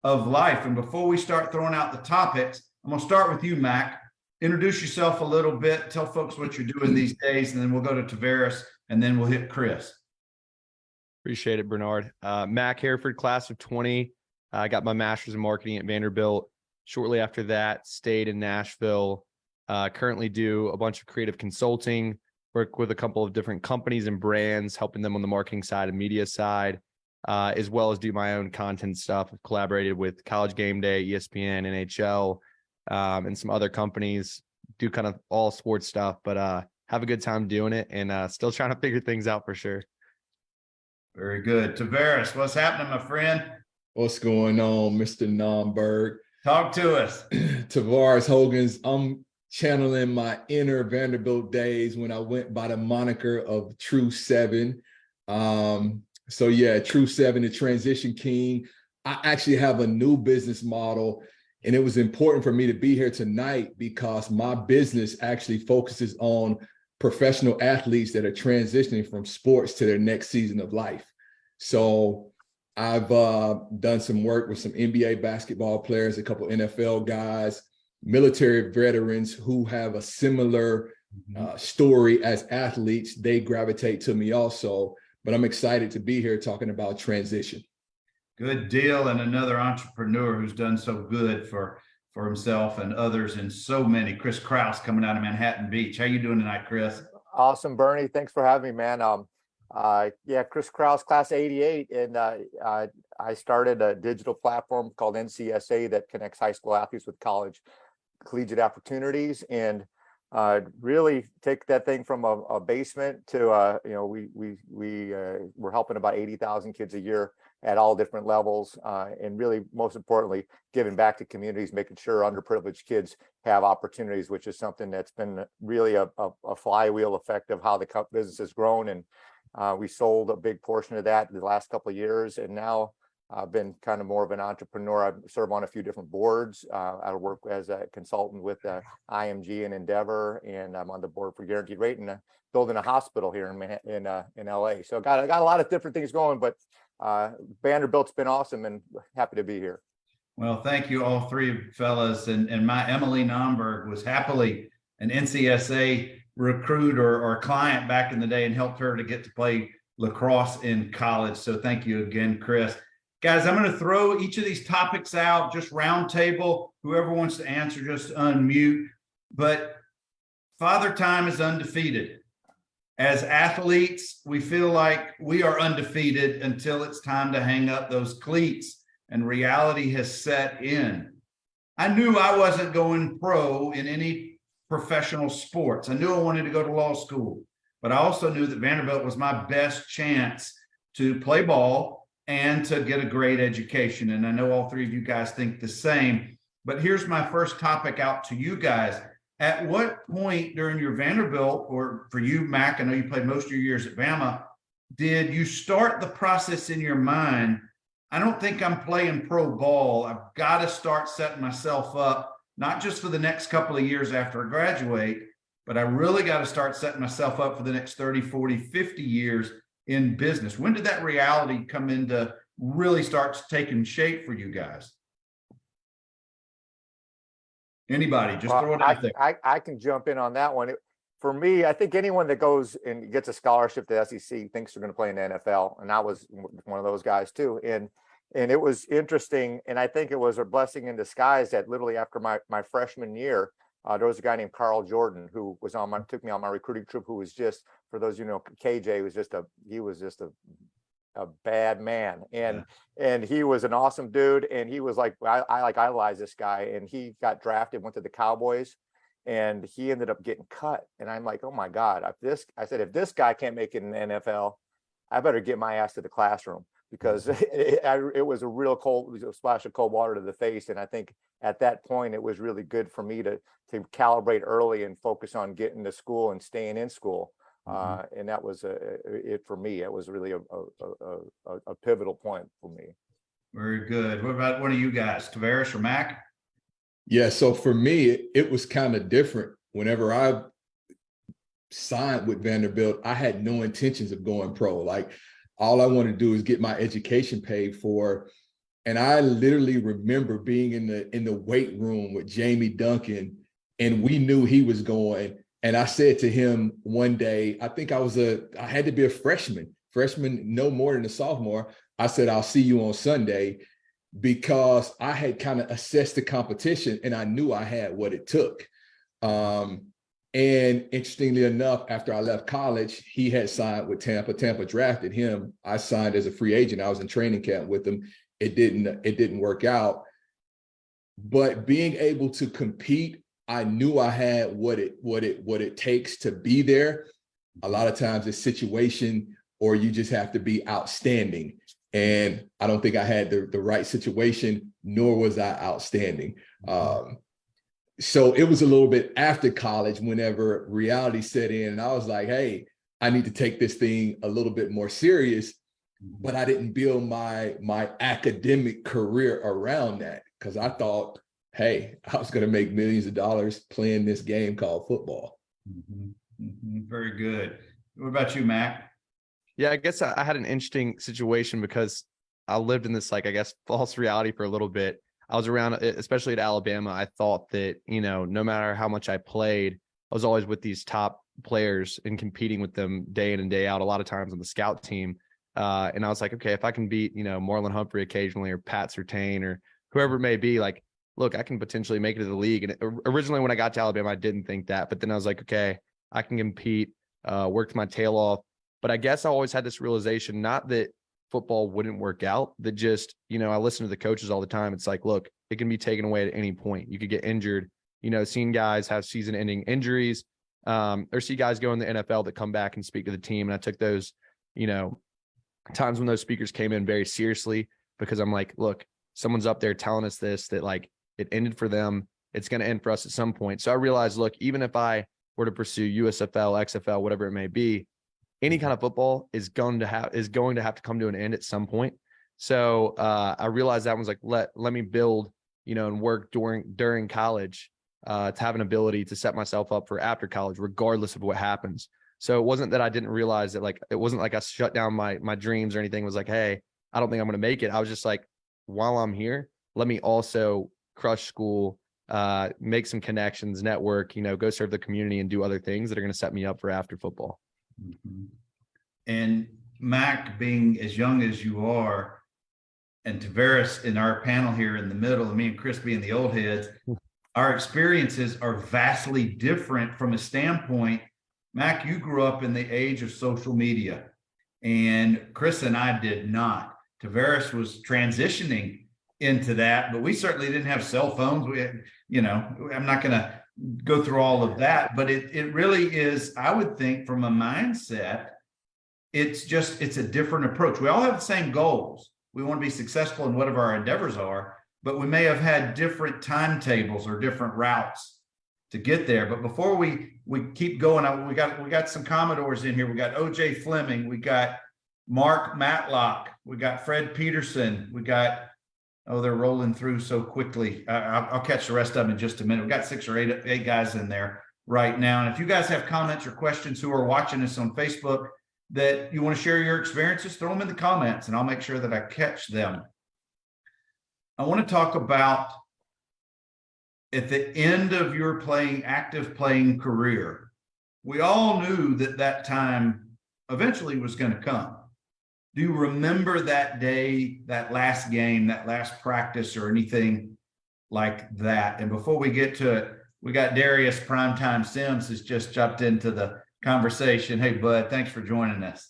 of life. And before we start throwing out the topics, I'm going to start with you, Mac. Introduce yourself a little bit. Tell folks what you're doing these days, and then we'll go to Tavarus, and then we'll hit Chris. Appreciate it, Bernard. Mac, Hereford, class of 20. I got my master's in marketing at Vanderbilt. Shortly after that, stayed in Nashville. Currently do a bunch of creative consulting, work with a couple of different companies and brands, helping them on the marketing side and media side, as well as do my own content stuff. I've collaborated with College Game Day, ESPN, NHL, and some other companies. Do kind of all sports stuff, but have a good time doing it, and still trying to figure things out for sure. Very good. Tavarus, what's happening, my friend? What's going on, Mr. Nomberg? Talk to us. Tavarus Hogans. I'm channeling my inner Vanderbilt days when I went by the moniker of True Seven. So yeah, True Seven, the Transition King. I actually have a new business model, and it was important for me to be here tonight because my business actually focuses on professional athletes that are transitioning from sports to their next season of life. So I've done some work with some NBA basketball players, a couple NFL guys, military veterans who have a similar story as athletes. They gravitate to me also, but I'm excited to be here talking about transition. Good deal. And another entrepreneur who's done so good for himself and others, and so many. Chris Krause coming out of Manhattan Beach. How you doing tonight, Chris? Awesome, Bernie. Thanks for having me, man. Yeah, Chris Krause, class of 88, and I started a digital platform called NCSA that connects high school athletes with collegiate opportunities, and really take that thing from a basement to we're helping about 80,000 kids a year at all different levels, and really, most importantly, giving back to communities, making sure underprivileged kids have opportunities, which is something that's been really a flywheel effect of how the business has grown. And we sold a big portion of that in the last couple of years, and now I've been kind of more of an entrepreneur. I serve on a few different boards. I work as a consultant with IMG and Endeavor, and I'm on the board for Guaranteed Rate and building a hospital here in LA. So I got a lot of different things going, but Vanderbilt's been awesome, and happy to be here. Well, thank you, all three fellas. And my Emily Nomberg was happily an NCSA recruit or client back in the day, and helped her to get to play lacrosse in college. So thank you again, Chris. Guys, I'm going to throw each of these topics out, just round table. Whoever wants to answer, just unmute. But Father Time is undefeated. As athletes, we feel like we are undefeated until it's time to hang up those cleats and reality has set in. I knew I wasn't going pro in any professional sports. I knew I wanted to go to law school, but I also knew that Vanderbilt was my best chance to play ball and to get a great education. And I know all three of you guys think the same, but here's my first topic out to you guys. At what point during your Vanderbilt, or for you, Mac, I know you played most of your years at Bama, did you start the process in your mind? I don't think I'm playing pro ball. I've got to start setting myself up, not just for the next couple of years after I graduate, but I really got to start setting myself up for the next 30, 40, 50 years in business. When did that reality come into really start taking shape for you guys? Anybody, just throw it out there. I can jump in on that one. For me, I think anyone that goes and gets a scholarship to SEC thinks they're going to play in the NFL, and I was one of those guys too. And it was interesting, and I think it was a blessing in disguise that literally after my freshman year, there was a guy named Carl Jordan who was took me on my recruiting trip, who was just, for those you know, KJ was just a bad man, and he was an awesome dude, and he was like, I idolize this guy, and he got drafted, went to the Cowboys, and he ended up getting cut. And I'm like, oh my God, I said, if this guy can't make it in the NFL, I better get my ass to the classroom, because it was a real splash of cold water to the face. And I think at that point, it was really good for me to calibrate early and focus on getting to school and staying in school. And that was it for me. It was really a pivotal point for me. Very good. What about one of you guys, Tavarus or Mac? Yeah, so for me, it was kind of different. Whenever I signed with Vanderbilt, I had no intentions of going pro. Like, all I wanted to do is get my education paid for. And I literally remember being in the weight room with Jamie Duncan, and we knew he was going. And I said to him one day, I think I had to be a freshman, no more than a sophomore. I said, I'll see you on Sunday, because I had kind of assessed the competition and I knew I had what it took. And interestingly enough, after I left college, he had signed with Tampa. Tampa drafted him. I signed as a free agent. I was in training camp with him. It didn't work out. But being able to compete, I knew I had what it takes to be there. A lot of times it's situation, or you just have to be outstanding. And I don't think I had the right situation, nor was I outstanding. So it was a little bit after college whenever reality set in, and I was like, hey, I need to take this thing a little bit more serious. But I didn't build my academic career around that, because I thought, hey, I was going to make millions of dollars playing this game called football. Very good. What about you, Mac? Yeah, I guess I had an interesting situation because I lived in this, like, I guess, false reality for a little bit. I was around, especially at Alabama. I thought that, no matter how much I played, I was always with these top players and competing with them day in and day out, a lot of times on the scout team. And I was like, okay, if I can beat, Marlon Humphrey occasionally, or Pat Surtain, or whoever it may be, like, look, I can potentially make it to the league. And originally when I got to Alabama, I didn't think that, but then I was like, okay, I can compete, worked my tail off. But I guess I always had this realization, not that football wouldn't work out, that just, I listen to the coaches all the time. It's like, look, it can be taken away at any point. You could get injured, seeing guys have season ending injuries, or see guys go in the NFL that come back and speak to the team. And I took those, times when those speakers came in very seriously, because I'm like, look, someone's up there telling us this, that like it ended for them. It's going to end for us at some point. So I realized, look, even if I were to pursue USFL, XFL, whatever it may be, any kind of football is going to have to come to an end at some point. So I realized that was like, let me build, and work during college to have an ability to set myself up for after college, regardless of what happens. So it wasn't that I didn't realize that, like, it wasn't like I shut down my dreams or anything. It was like, hey, I don't think I'm going to make it. I was just like, while I'm here, let me also crush school, make some connections, network, go serve the community and do other things that are going to set me up for after football. And Mac, being as young as you are, and Tavarus in our panel here in the middle, and me and Chris being the old heads, our experiences are vastly different from a standpoint. Mac, you grew up in the age of social media, and Chris and I did not. Tavarus was transitioning into that, but we certainly didn't have cell phones. We had, I'm not going to go through all of that, but it really is, I would think, from a mindset, it's a different approach. We all have the same goals. We want to be successful in whatever our endeavors are, but we may have had different timetables or different routes to get there. But before we keep going, we got some Commodores in here. We got OJ Fleming, we got Mark Matlock, we got Fred Peterson, we got, they're rolling through so quickly. I'll catch the rest of them in just a minute. We've got 6 or 8 guys in there right now. And if you guys have comments or questions who are watching us on Facebook that you want to share your experiences, throw them in the comments and I'll make sure that I catch them. I want to talk about, at the end of your active playing career, we all knew that time eventually was going to come. Do you remember that day, that last game, that last practice, or anything like that? And before we get to it, we got Darius Primetime Sims has just jumped into the conversation. Hey, bud, thanks for joining us.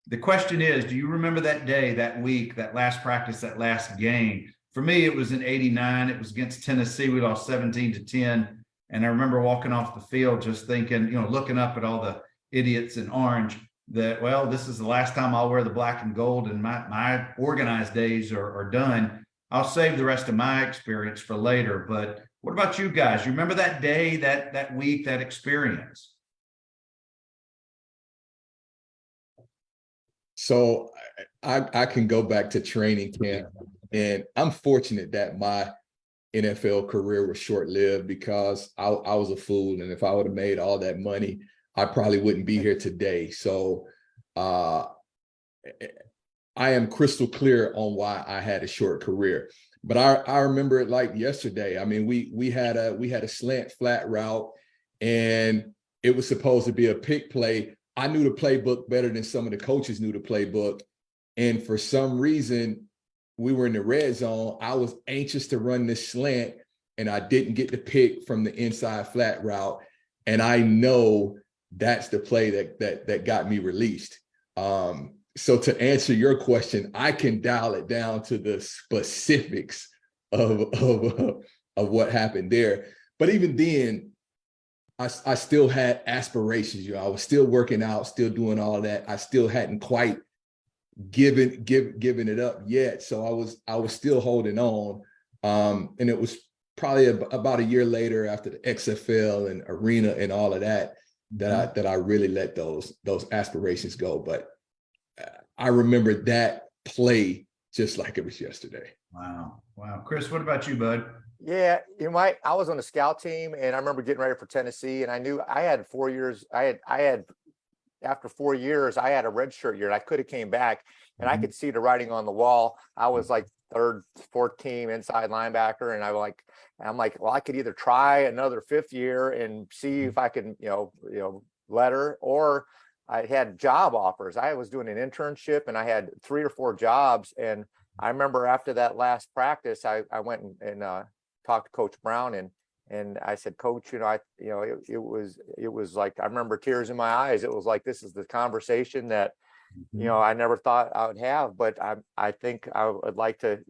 The question is, do you remember that day, that week, that last practice, that last game? For me, it was in '89. It was against Tennessee. We lost 17-10. And I remember walking off the field just thinking, looking up at all the idiots in orange, that, well, this is the last time I'll wear the black and gold, and my organized days are done. I'll save the rest of my experience for later. But what about you guys? You remember that day, that week, that experience? So I can go back to training camp, and I'm fortunate that my NFL career was short-lived, because I was a fool. And if I would have made all that money, I probably wouldn't be here today. So I I am crystal clear on why I had a short career. But I remember it like yesterday. I mean, we had a slant flat route, and it was supposed to be a pick play. I knew the playbook better than some of the coaches knew the playbook. And for some reason, we were in the red zone. I was anxious to run this slant, and I didn't get the pick from the inside flat route. And I know that's the play that got me released. So to answer your question, I can dial it down to the specifics of what happened there. But even then, I still had aspirations. You know, I was still working out, still doing all of that. I still hadn't quite given it up yet. So I was still holding on. And it was probably about a year later, after the XFL and arena and all of that, that I really let those aspirations go. But I remember that play just like it was yesterday. Wow. Chris, what about you, bud? Yeah, I was on the scout team, and I remember getting ready for Tennessee, and I knew I had 4 years. I had after 4 years, I had a redshirt year, and I could have came back, and I could see the writing on the wall. I was like third, fourth team inside linebacker, and I'm like, well, I could either try another 5th year and see if I can, letter, or I had job offers. I was doing an internship, and I had 3 or 4 jobs. And I remember after that last practice, I went and talked to Coach Brown, and I said, Coach, it was like, I remember tears in my eyes. It was like, this is the conversation that, I never thought I would have, but I think I would like to,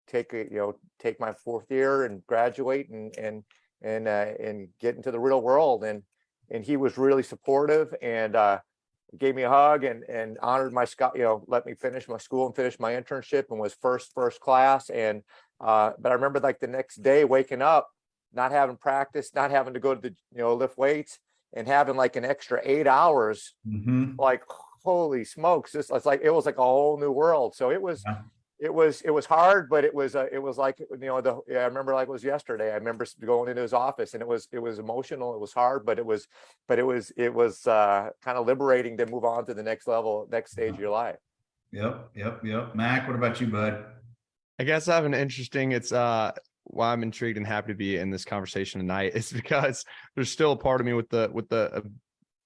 take my 4th year and graduate and get into the real world. And he was really supportive, and gave me a hug and honored my let me finish my school and finish my internship, and was first class. And but I remember like the next day waking up, not having practice, not having to go to the lift weights, and having like an extra 8 hours. Like, holy smokes, it was like a whole new world. So it was hard, but it was like, I remember like it was yesterday. I remember going into his office, and it was emotional. It was hard, but it was kind of liberating to move on to the next level, next stage of your life. Yep. Mac, what about you, bud? I guess I have an interesting, it's why I'm intrigued and happy to be in this conversation tonight is because there's still a part of me with the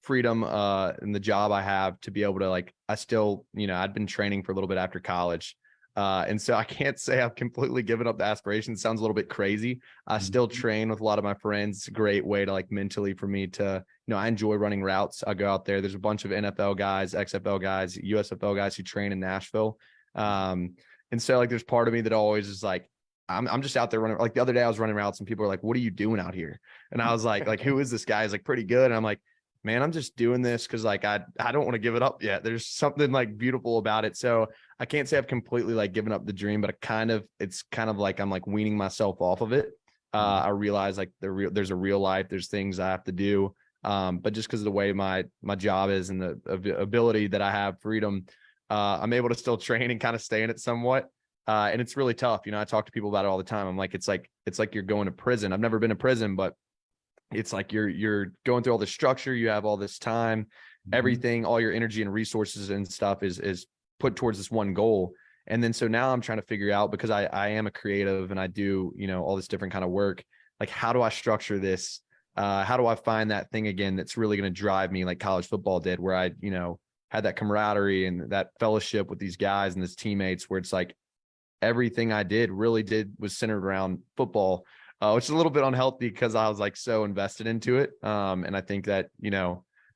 freedom and the job I have to be able to, like, I still, I'd been training for a little bit after college. And so I can't say I've completely given up the aspirations. It sounds a little bit crazy. I still train with a lot of my friends. It's a great way to, like, mentally for me to, I enjoy running routes. I go out there. There's a bunch of NFL guys, XFL guys, USFL guys who train in Nashville. And so, like, there's part of me that always is like, I'm just out there running. Like the other day I was running routes and people are like, what are you doing out here? And I was like, who is this guy? He's like, pretty good. And I'm like, man, I'm just doing this because, like, I don't want to give it up yet. There's something, like, beautiful about it. So I can't say I've completely, like, given up the dream, but it's kind of like I'm, like, weaning myself off of it. I realize, like, there's a real life. There's things I have to do. But just because of the way my job is and the ability that I have, freedom, I'm able to still train and kind of stay in it somewhat. And it's really tough. I talk to people about it all the time. I'm like, it's like you're going to prison. I've never been to prison, but it's like you're going through all this structure. You have all this time, everything, all your energy and resources and stuff is put towards this one goal. And then so now I'm trying to figure out, because I am a creative and I do, all this different kind of work. Like, how do I structure this? How do I find that thing again that's really going to drive me, like college football did, where I, had that camaraderie and that fellowship with these guys and these teammates, where it's like everything I was centered around football. Which is a little bit unhealthy because I was, like, so invested into it. And I think that,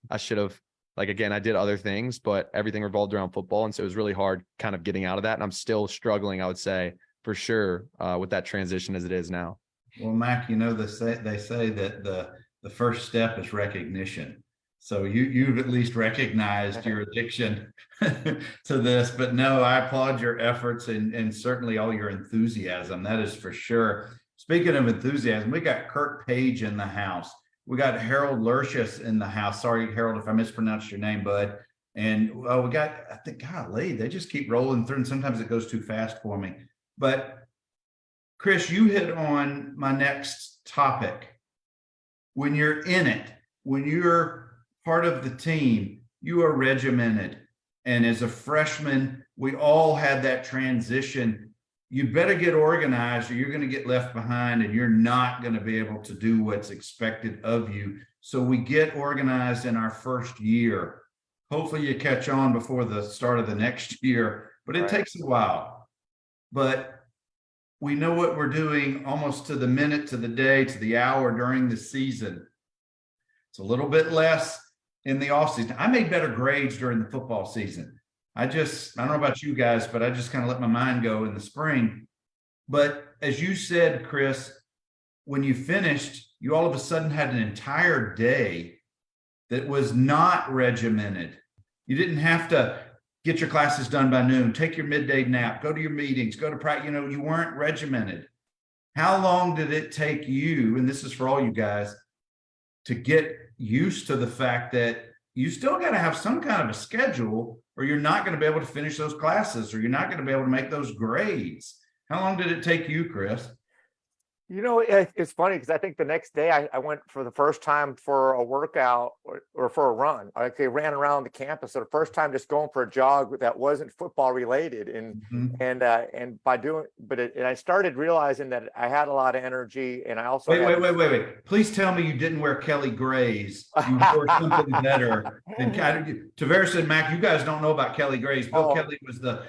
I should have, like, again, I did other things, but everything revolved around football. And so it was really hard kind of getting out of that. And I'm still struggling, I would say, for sure, with that transition as it is now. Well, Mac, they say that the first step is recognition. So you've at least recognized your addiction to this. But no, I applaud your efforts and certainly all your enthusiasm. That is for sure. Speaking of enthusiasm, we got Kurt Page in the house. We got Harold Lurchus in the house. Sorry, Harold, if I mispronounced your name, bud. And we got, I think, golly, they just keep rolling through, and sometimes it goes too fast for me. But Chris, you hit on my next topic. When you're in it, when you're part of the team, you are regimented. And as a freshman, we all had that transition. You better get organized or you're going to get left behind and you're not going to be able to do what's expected of you. So we get organized in our first year. Hopefully you catch on before the start of the next year, but it takes a while. But we know what we're doing almost to the minute, to the day, to the hour during the season. It's a little bit less in the offseason. I made better grades during the football season. I don't know about you guys, but I just kind of let my mind go in the spring. But as you said, Chris, when you finished, you all of a sudden had an entire day that was not regimented. You didn't have to get your classes done by noon, take your midday nap, go to your meetings, go to practice. You weren't regimented. How long did it take you, and this is for all you guys, to get used to the fact that you still got to have some kind of a schedule or you're not going to be able to finish those classes or you're not going to be able to make those grades? How long did it take you, Chris? It's funny because I think the next day I went for the first time for a workout or for a run. I ran around the campus. So the first time just going for a jog that wasn't football related. And I started realizing that I had a lot of energy and I also wait. Please tell me you didn't wear Kelly Gray's. You wore something better than Tavarus and Mac. You guys don't know about Kelly Gray's. Bill Kelly was the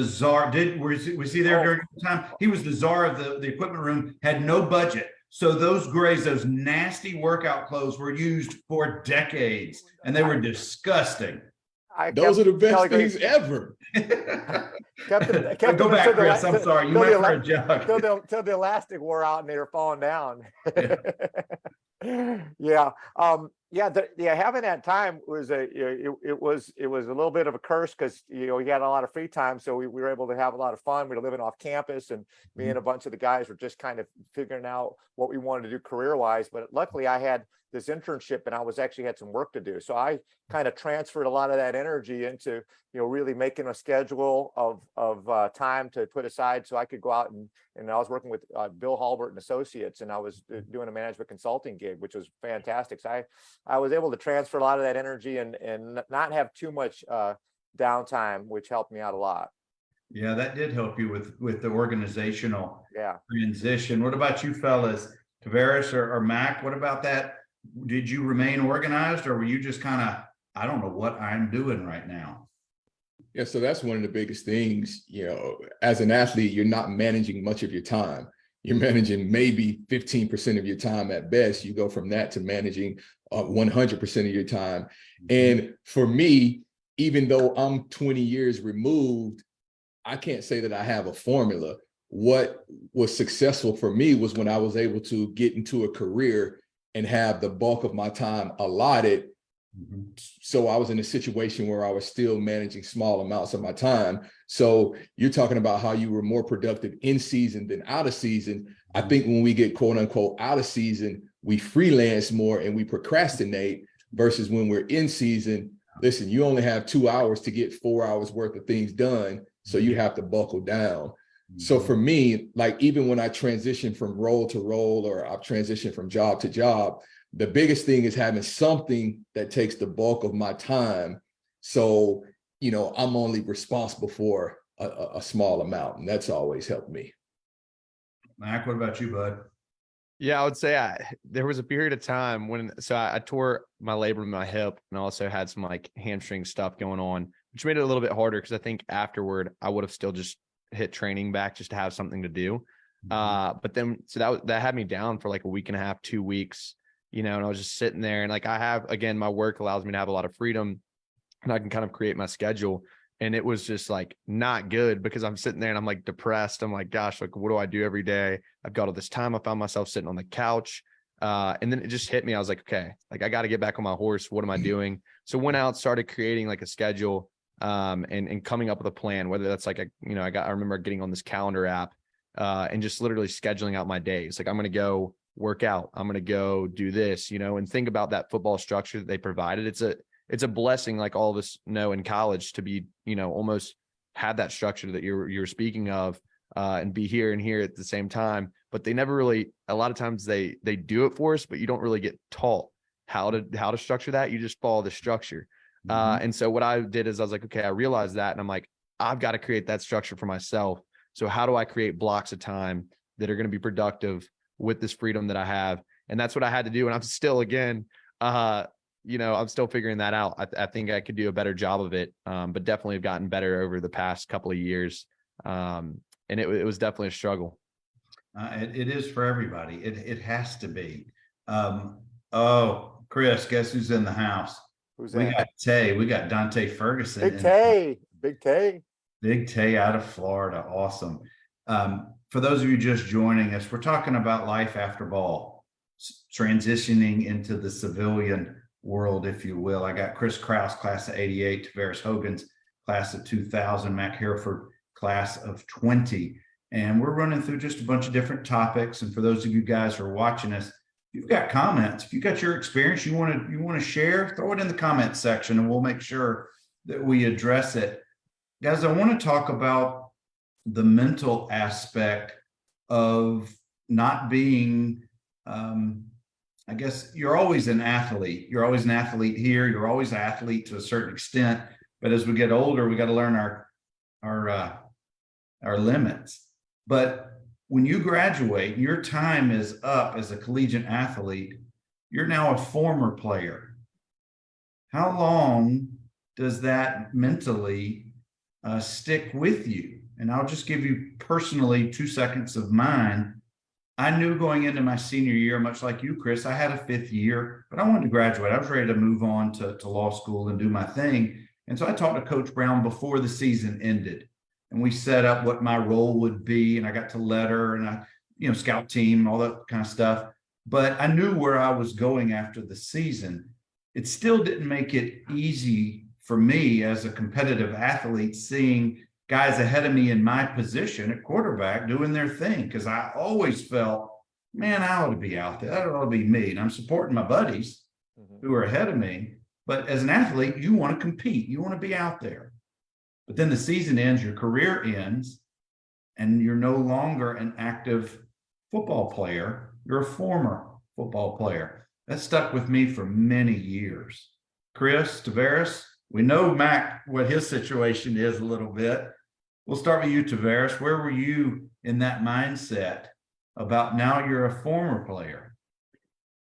czar. Was he there during the time? He was the czar of the equipment room. Had no budget. So those grays, those nasty workout clothes were used for decades and they were disgusting. Those are the best things ever. Go back, Chris. I'm sorry. You went for a jog. Till the elastic wore out and they were falling down. Having that time was it was a little bit of a curse because we had a lot of free time, so we were able to have a lot of fun. We were living off campus, and me and a bunch of the guys were just kind of figuring out what we wanted to do career wise. But luckily, I had this internship, and I actually had some work to do, so I kind of transferred a lot of that energy into really making a schedule of time to put aside so I could go out and I was working with Bill Halbert and Associates, and I was doing a management consulting gig, which was fantastic. So I was able to transfer a lot of that energy and not have too much downtime, which helped me out a lot. Yeah, that did help you with the organizational transition. What about you fellas, Tavarus or Mac? What about that? Did you remain organized or were you just kind of, I don't know what I'm doing right now? Yeah, so that's one of the biggest things, as an athlete, you're not managing much of your time. You're managing maybe 15% of your time at best. You go from that to managing 100% of your time. And for me, even though I'm 20 years removed, I can't say that I have a formula. What was successful for me was when I was able to get into a career and have the bulk of my time allotted. So I was in a situation where I was still managing small amounts of my time. So you're talking about how you were more productive in season than out of season. I think when we get quote unquote out of season, we freelance more and we procrastinate versus when we're in season. Listen, you only have 2 hours to get 4 hours worth of things done. So you have to buckle down. So for me, like even when I transition from role to role or I've transitioned from job to job, the biggest thing is having something that takes the bulk of my time. So, I'm only responsible for a small amount, and that's always helped me. Mac, what about you, bud? Yeah, I would say there was a period of time when, I tore my labrum in my hip and also had some like hamstring stuff going on, which made it a little bit harder because I think afterward I would have still just hit training back just to have something to do. But then, so that had me down for like a week and a half, 2 weeks, and I was just sitting there and like I have, again, my work allows me to have a lot of freedom and I can kind of create my schedule. And it was just like not good because I'm sitting there and I'm like depressed. I'm like, gosh, like what do I do every day? I've got all this time. I found myself sitting on the couch. And then it just hit me. I was like, okay, like I got to get back on my horse. What am I doing? So went out, started creating like a schedule and coming up with a plan, whether that's like, I remember getting on this calendar app and just literally scheduling out my days. Like I'm going to go work out. I'm going to go do this, and think about that football structure that they provided. It's a blessing, like all of us know in college, to be, almost have that structure that you're speaking of and be here and here at the same time. But they never really, a lot of times they do it for us, but you don't really get taught how to structure that. You just follow the structure. And so what I did is I was like, okay, I realized that. And I'm like, I've got to create that structure for myself. So how do I create blocks of time that are going to be productive with this freedom that I have? And that's what I had to do. And I'm still, again, I'm still figuring that out. I think I could do a better job of it, but definitely have gotten better over the past couple of years. And it was definitely a struggle. It is for everybody. It has to be. Chris, guess who's in the house? Who's We that? got Tay. We got Dante Ferguson. Big Tay. Big Tay. Big Tay out of Florida. Awesome. For those of you just joining us, we're talking about life after ball, transitioning into the civilian world, if you will. I got Chris Krause, class of 88, Tavarus Hogans, class of 2000, Mac Hereford, class of 20. And we're running through just a bunch of different topics. And for those of you guys who are watching us, if you've got comments, if you've got your experience you want to share, throw it in the comments section and we'll make sure that we address it. Guys, I want to talk about the mental aspect of not being, I guess you're always an athlete. You're always an athlete here. You're always an athlete to a certain extent. But as we get older, we got to learn our limits. But when you graduate, your time is up as a collegiate athlete. You're now a former player. How long does that mentally stick with you? And I'll just give you personally 2 seconds of mine. I knew going into my senior year, much like you, Chris, I had a 5th year, but I wanted to graduate. I was ready to move on to law school and do my thing. And so I talked to Coach Brown before the season ended. And we set up what my role would be. And I got to letter and I, scout team, all that kind of stuff. But I knew where I was going after the season. It still didn't make it easy for me as a competitive athlete, seeing guys ahead of me in my position at quarterback doing their thing. Because I always felt, man, I ought to be out there. That ought to be me. And I'm supporting my buddies who are ahead of me. But as an athlete, you want to compete. You want to be out there. But then the season ends, your career ends, and you're no longer an active football player. You're a former football player. That stuck with me for many years. Chris, Tavarus, we know Mac, what his situation is a little bit. We'll start with you, Tavarus. Where were you in that mindset about now you're a former player?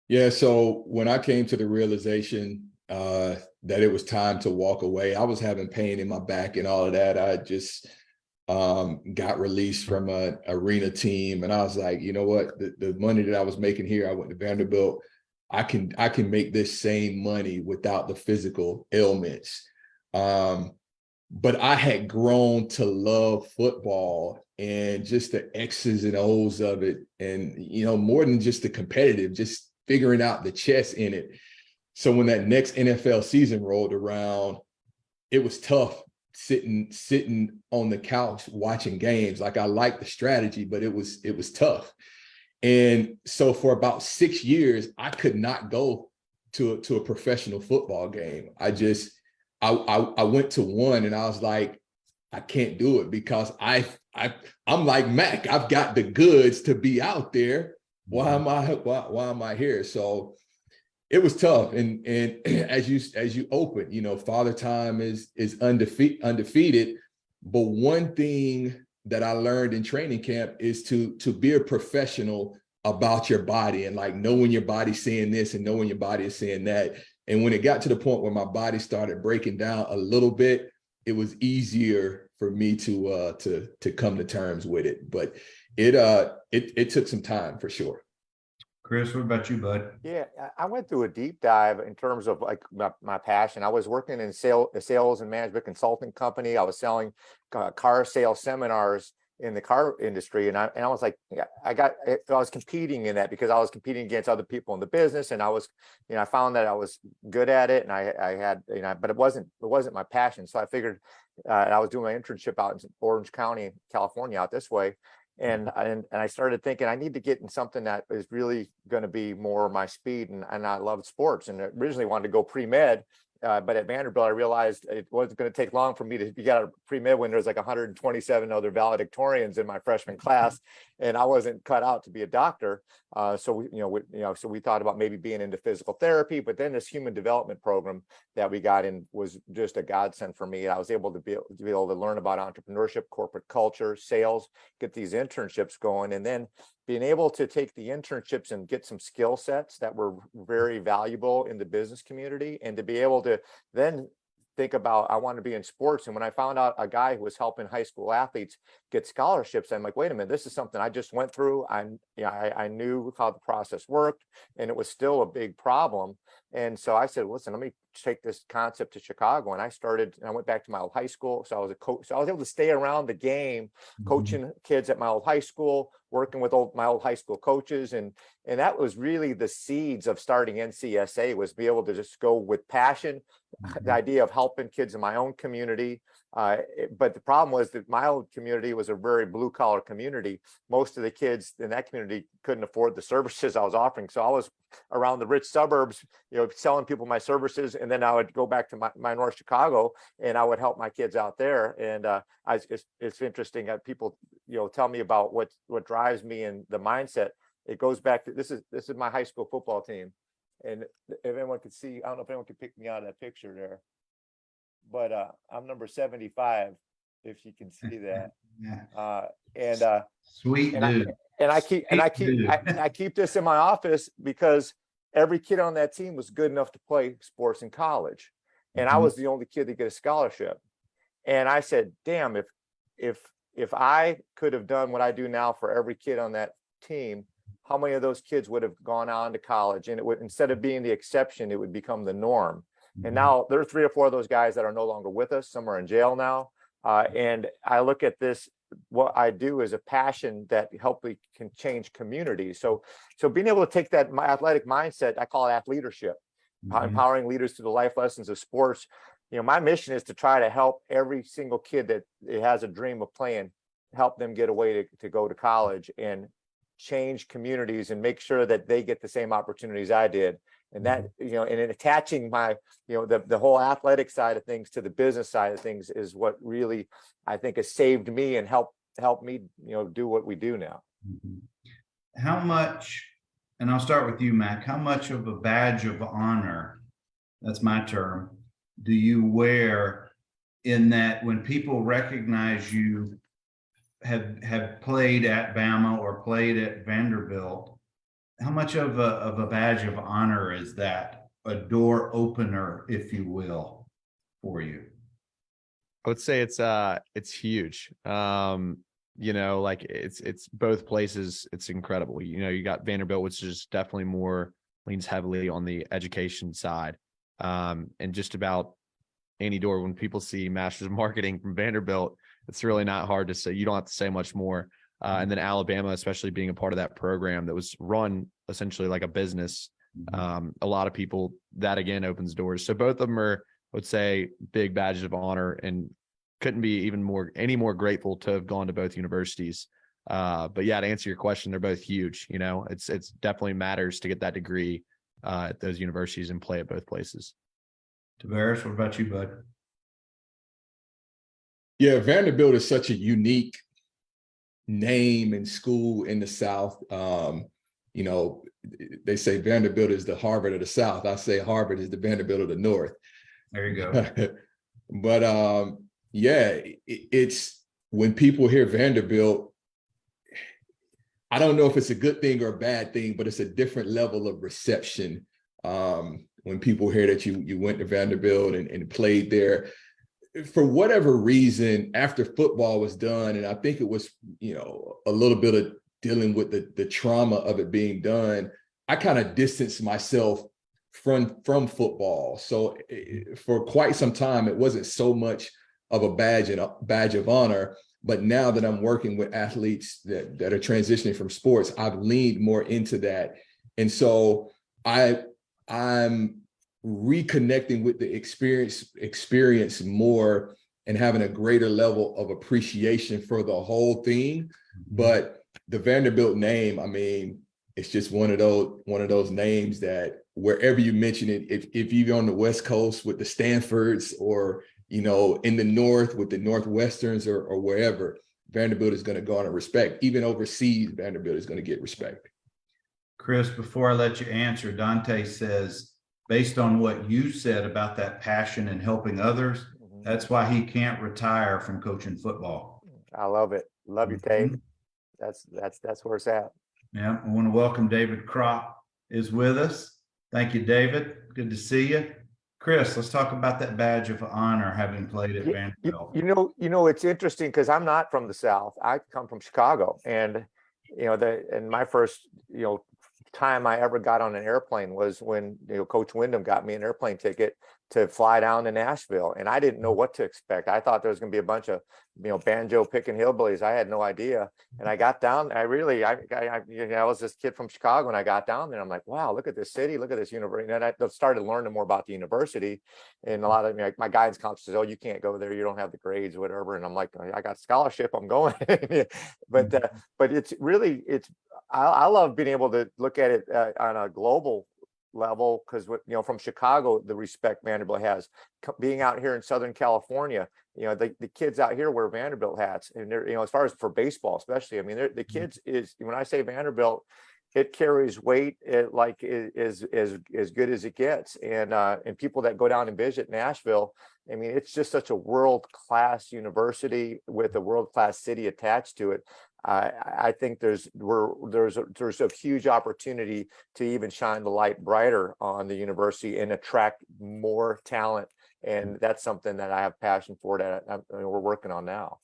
Yeah, so when I came to the realization that it was time to walk away, I was having pain in my back and all of that. I just got released from an arena team, and I was like, you know what, the money that I was making here, I went to Vanderbilt, I can make this same money without the physical ailments. But I had grown to love football and just the X's and O's of it, and more than just the competitive, just figuring out the chess in it. So when that next NFL season rolled around, it was tough sitting on the couch watching games. Like, I liked the strategy, but it was tough. And so for about 6 years, I could not go to a professional football game. I went to one and I was like, I can't do it because I'm like Mac. I've got the goods to be out there. Why am I here? So it was tough. And as you open, Father Time is undefeated. But one thing that I learned in training camp is to be a professional about your body, and like know when your body's saying this and know when your body is saying that. And when it got to the point where my body started breaking down a little bit, it was easier for me to come to terms with it. But it took some time for sure. Chris, what about you, bud? Yeah, I went through a deep dive in terms of like my passion. I was working in a sales and management consulting company. I was selling car sales seminars in the car industry, and I was like, I was competing in that because I was competing against other people in the business, and I was, I found that I was good at it, and I had, but it wasn't my passion. So I figured, I was doing my internship out in Orange County, California, out this way. And I started thinking I need to get in something that is really going to be more my speed. And I loved sports, and originally wanted to go pre-med. But at Vanderbilt, I realized it wasn't going to take long for me to get out of pre-med when there was like 127 other valedictorians in my freshman class. and I wasn't cut out to be a doctor. So we thought about maybe being into physical therapy, but then this human development program that we got in was just a godsend for me. I was able to be able to learn about entrepreneurship, corporate culture, sales, get these internships going, and then being able to take the internships and get some skill sets that were very valuable in the business community, and to be able to then think about, I want to be in sports. And when I found out a guy who was helping high school athletes get scholarships, I'm like, wait a minute, this is something I just went through. I knew how the process worked, and it was still a big problem. And so I said, listen, let me take this concept to Chicago. And I went back to my old high school. So I was a coach. So I was able to stay around the game, coaching kids at my old high school, working with my old high school coaches. And that was really the seeds of starting NCSA, was be able to just go with passion, the idea of helping kids in my own community. But the problem was that my old community was a very blue collar community. Most of the kids in that community couldn't afford the services I was offering. So I was around the rich suburbs, selling people my services. And then I would go back to my North Chicago, and I would help my kids out there. And it's interesting that people, tell me about what drives me and the mindset. It goes back to, this is my high school football team. And if anyone could see, I don't know if anyone could pick me out of that picture there, but I'm number 75, if you can see that. Sweet dude. I keep this in my office because every kid on that team was good enough to play sports in college, and I was the only kid to get a scholarship. And I said, damn, if I could have done what I do now for every kid on that team, how many of those kids would have gone on to college? And it would, instead of being the exception, it would become the norm. And now there are 3 or 4 of those guys that are no longer with us. Some are in jail now. And I look at this, what I do is a passion that hopefully can change communities. So being able to take that athletic mindset, I call it athleadership, empowering leaders through the life lessons of sports. My mission is to try to help every single kid that has a dream of playing, help them get away to go to college and change communities and make sure that they get the same opportunities I did. And that, and in attaching my, the whole athletic side of things to the business side of things is what really, I think, has saved me and helped me, do what we do now. How much, and I'll start with you, Mac, how much of a badge of honor, that's my term, do you wear in that when people recognize you have played at Bama or played at Vanderbilt, how much of a badge of honor is that, a door opener, if you will, for you? I would say it's huge. Like it's both places. It's incredible. You got Vanderbilt, which is definitely leans heavily on the education side. And just about any door, when people see Masters of Marketing from Vanderbilt, it's really not hard to say. You don't have to say much more. And then Alabama, especially being a part of that program that was run essentially like a business. A lot of people, that again opens doors. So both of them are, I would say, big badges of honor, and couldn't be any more grateful to have gone to both universities. But yeah, to answer your question, they're both huge. It's definitely matters to get that degree at those universities and play at both places. Tavarus, what about you, bud? Yeah, Vanderbilt is such a unique name and school in the South. They say Vanderbilt is the Harvard of the South. I say Harvard is the Vanderbilt of the North. There you go. But it's when people hear Vanderbilt, I don't know if it's a good thing or a bad thing, but it's a different level of reception. When people hear that you went to Vanderbilt and played there, for whatever reason, after football was done, and I think it was, a little bit of dealing with the trauma of it being done, I kind of distanced myself from football. So for quite some time, it wasn't so much of a badge of honor. But now that I'm working with athletes that are transitioning from sports, I've leaned more into that. And so I'm reconnecting with the experience more and having a greater level of appreciation for the whole thing. But the Vanderbilt name, I mean, it's just one of those names that wherever you mention it, if you're on the West Coast with the Stanfords, or in the North with the Northwesterns, or wherever, Vanderbilt is going to garner respect. Even overseas, Vanderbilt is going to get respect. Chris, before I let you answer, Dante says, based on what you said about that passion and helping others, that's why he can't retire from coaching football. I love it. Love you, Tate. Mhm. That's where it's at. Yeah, I want to welcome David Crop is with us. Thank you, David. Good to see you. Chris, let's talk about that badge of honor having played at Vanderbilt. It's interesting because I'm not from the South. I come from Chicago, and my first time I ever got on an airplane was when Coach Wyndham got me an airplane ticket to fly down to Nashville, and I didn't know what to expect. I thought there was going to be a bunch of banjo picking hillbillies. I had no idea, and I got down. I was this kid from Chicago, and I got down there. I'm like, wow, look at this city, look at this university. And I started learning more about the university, and a lot of my guidance counselor says, oh, you can't go there, you don't have the grades, whatever. And I'm like, I got scholarship, I'm going. but I love being able to look at it on a global level, because from Chicago, the respect Vanderbilt has. Being out here in Southern California, the kids out here wear Vanderbilt hats, and they're as far as for baseball especially, I mean, the kids is, when I say Vanderbilt, it carries weight, like is as good as it gets. And people that go down and visit Nashville, I mean, it's just such a world-class university with a world-class city attached to it. I think there's a huge opportunity to even shine the light brighter on the university and attract more talent. And that's something that I have passion for, that we're working on now.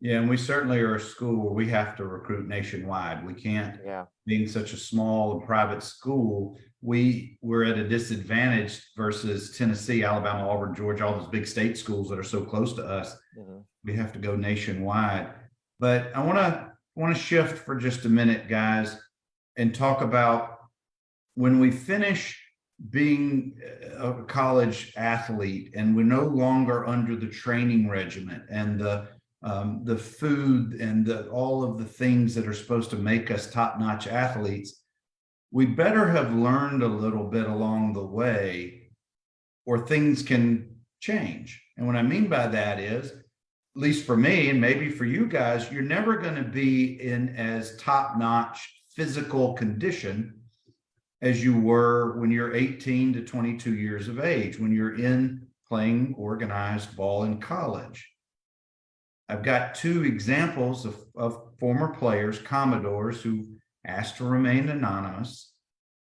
Yeah, and we certainly are a school where we have to recruit nationwide. We can't, being such a small and private school, we're at a disadvantage versus Tennessee, Alabama, Auburn, Georgia, all those big state schools that are so close to us. We have to go nationwide. But I want to shift for just a minute, guys, and talk about when we finish being a college athlete and we're no longer under the training regimen and the food and all of the things that are supposed to make us top-notch athletes, we better have learned a little bit along the way, or things can change. And what I mean by that is, at least for me, and maybe for you guys, you're never going to be in as top-notch physical condition as you were when you're 18 to 22 years of age, when you're in playing organized ball in college. I've got two examples of former players, Commodores, who asked to remain anonymous.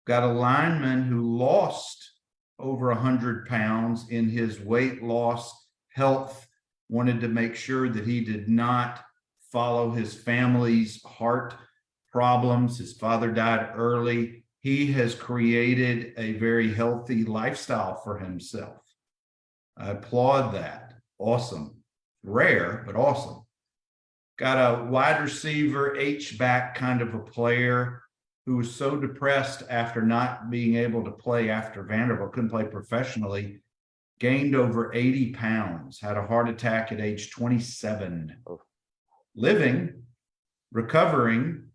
Got a lineman who lost over 100 pounds in his weight loss, health, wanted to make sure that he did not follow his family's heart problems. His father died early. He has created a very healthy lifestyle for himself. I applaud that. Awesome. Rare, but awesome. Got a wide receiver, H-back kind of a player who was so depressed after not being able to play after Vanderbilt, couldn't play professionally, gained over 80 pounds, had a heart attack at age 27. Living, recovering,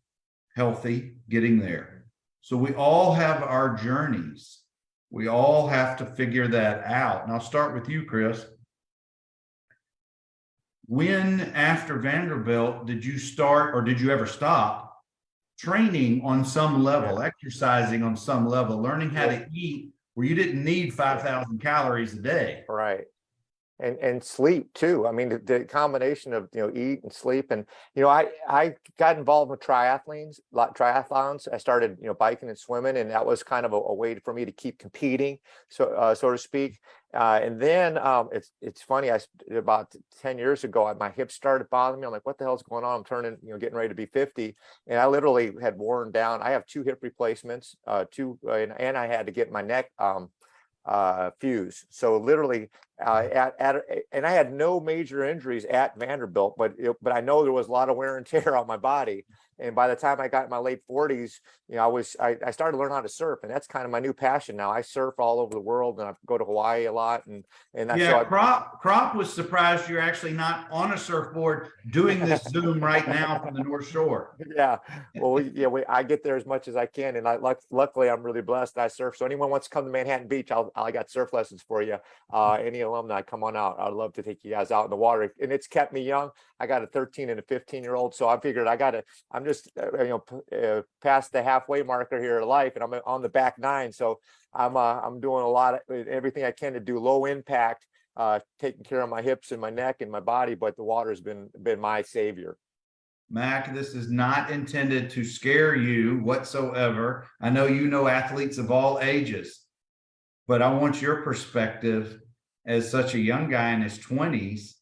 healthy, getting there. So we all have our journeys. We all have to figure that out. And I'll start with you, Chris. When, after Vanderbilt, did you start, or did you ever stop training on some level, exercising on some level, learning how to eat where you didn't need 5,000 calories a day? Right. And sleep too. I mean, the combination of eat and sleep, and I got involved with triathlons. I started biking and swimming, and that was kind of a way for me to keep competing, so to speak. And then it's funny. About 10 years ago, my hips started bothering me. I'm like, what the hell's going on? I'm turning, getting ready to be 50, and I literally had worn down. I have 2 hip replacements, and I had to get my neck fused. So literally, and I had no major injuries at Vanderbilt, but I know there was a lot of wear and tear on my body. And by the time I got in my late 40s, you know, I started to learn how to surf, and that's kind of my new passion now. I surf all over the world, and I go to Hawaii a lot, and Yeah, Crop was surprised you're actually not on a surfboard doing this Zoom right now from the North Shore. yeah, well, I get there as much as I can, and luckily I'm really blessed. I surf, so anyone wants to come to Manhattan Beach, I got surf lessons for you. Any alumni, come on out. I'd love to take you guys out in the water, and it's kept me young. I got a 13 and a 15-year-old, so I figured I'm just past the halfway marker here of life, and I'm on the back nine, so I'm doing a lot of everything I can to do low impact, taking care of my hips and my neck and my body, but the water's been my savior. Mac, this is not intended to scare you whatsoever. I know you know athletes of all ages, but I want your perspective as such a young guy in his 20s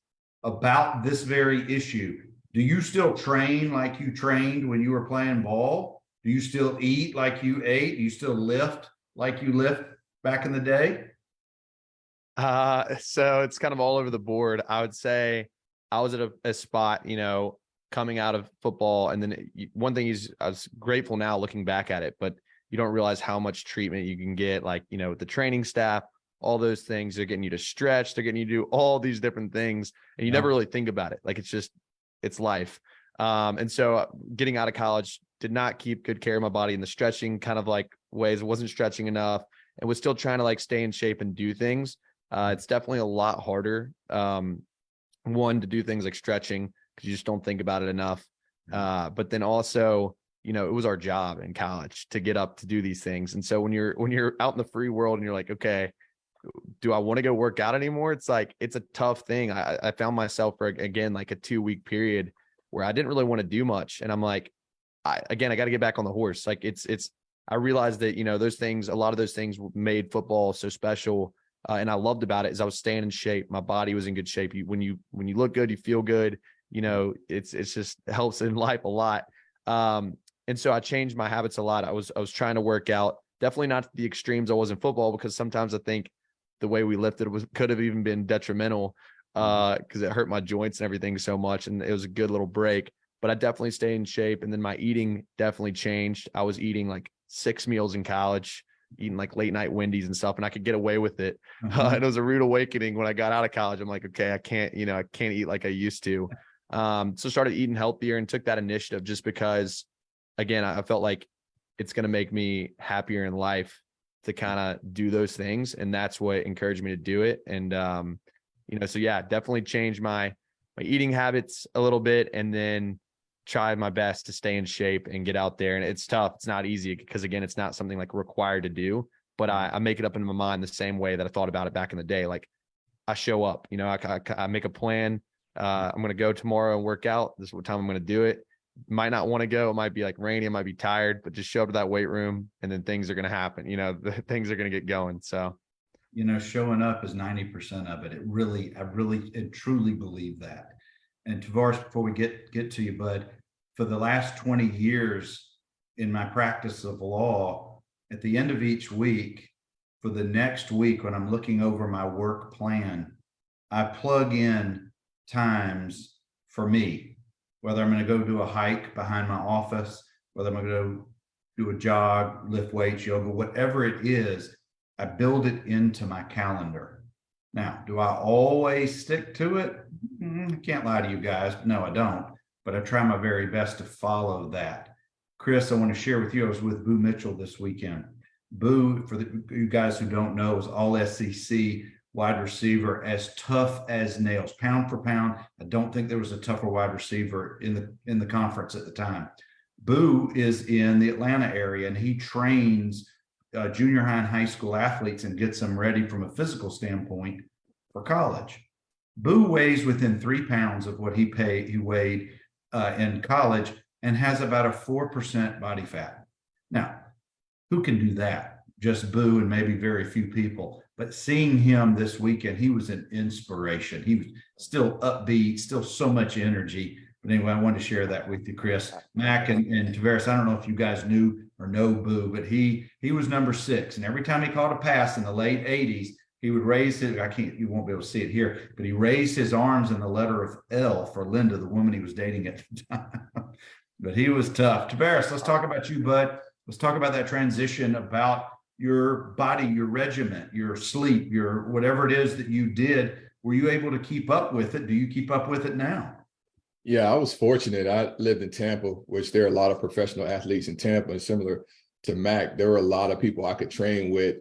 about this very issue. Do you still train like you trained when you were playing ball? Do you still eat like you ate? Do you still lift like you lift back in the day? So it's kind of all over the board. I would say I was at a spot, you know, coming out of football. And then one thing is, I was grateful now looking back at it, but you don't realize how much treatment you can get, like, you know, the training staff, all those things. They're getting you to stretch, they're getting you to do all these different things, and you never really think about it. Like, it's life. And so getting out of college, did not keep good care of my body in the stretching kind of like ways. It wasn't stretching enough, and was still trying to like stay in shape and do things. It's definitely a lot harder. One, to do things like stretching, because you just don't think about it enough. But then also, you know, it was our job in college to get up to do these things. And so when you're out in the free world and you're like, okay, do I want to go work out anymore? It's like, it's a tough thing. I found myself for, again, like a 2-week period where I didn't really want to do much. And I'm like, I got to get back on the horse. Like I realized that, you know, a lot of those things made football so special. And I loved about it is I was staying in shape. My body was in good shape. When you look good, you feel good. You know, it's just helps in life a lot. And so I changed my habits a lot. I was trying to work out, definitely not to the extremes I was in football, because sometimes I think the way we lifted could have even been detrimental, because it hurt my joints and everything so much. And it was a good little break, but I definitely stayed in shape. And then my eating definitely changed. I was eating like 6 meals in college, eating like late night Wendy's and stuff, and I could get away with it. And it was a rude awakening when I got out of college. I'm like, okay, I can't eat like I used to. So started eating healthier and took that initiative just because, again, I felt like it's going to make me happier in life to kind of do those things. And that's what encouraged me to do it. And, so yeah, definitely changed my eating habits a little bit, and then tried my best to stay in shape and get out there. And it's tough. It's not easy because, again, it's not something like required to do, but I make it up in my mind the same way that I thought about it back in the day. Like, I show up, I make a plan. I'm going to go tomorrow and work out. This is what time I'm going to do it. Might not want to go. It might be like rainy. I might be tired, but just show up to that weight room, and then things are going to happen. The things are going to get going. So, showing up is 90% of it. I really and truly believe that. And Tavarus, before we get to you, bud, for the last 20 years in my practice of law, at the end of each week, for the next week, when I'm looking over my work plan, I plug in times for me, whether I'm going to go do a hike behind my office, whether I'm going to go do a jog, lift weights, yoga, whatever it is, I build it into my calendar. Now, do I always stick to it? I can't lie to you guys. No, I don't. But I try my very best to follow that. Chris, I want to share with you, I was with Boo Mitchell this weekend. Boo, for you guys who don't know, was all SEC wide receiver, as tough as nails, pound for pound. I don't think there was a tougher wide receiver in the conference at the time. Boo is in the Atlanta area, and he trains junior high and high school athletes and gets them ready from a physical standpoint for college. Boo weighs within 3 pounds of what he weighed in college, and has about a 4% body fat. Now, who can do that? Just Boo and maybe very few people. But seeing him this weekend, he was an inspiration. He was still upbeat, still so much energy. But anyway, I wanted to share that with you, Chris. Mac and Tavarus, I don't know if you guys knew or know Boo, but he was number 6. And every time he caught a pass in the late 80s, he would raise his, you won't be able to see it here, but he raised his arms in the letter of L for Linda, the woman he was dating at the time. but he was tough. Tavarus, let's talk about you, bud. Let's talk about that transition, about your body, your regiment, your sleep, your whatever it is that you did. Were you able to keep up with it? Do you keep up with it now? Yeah, I was fortunate. I lived in Tampa, which there are a lot of professional athletes in Tampa, and similar to Mac, there were a lot of people I could train with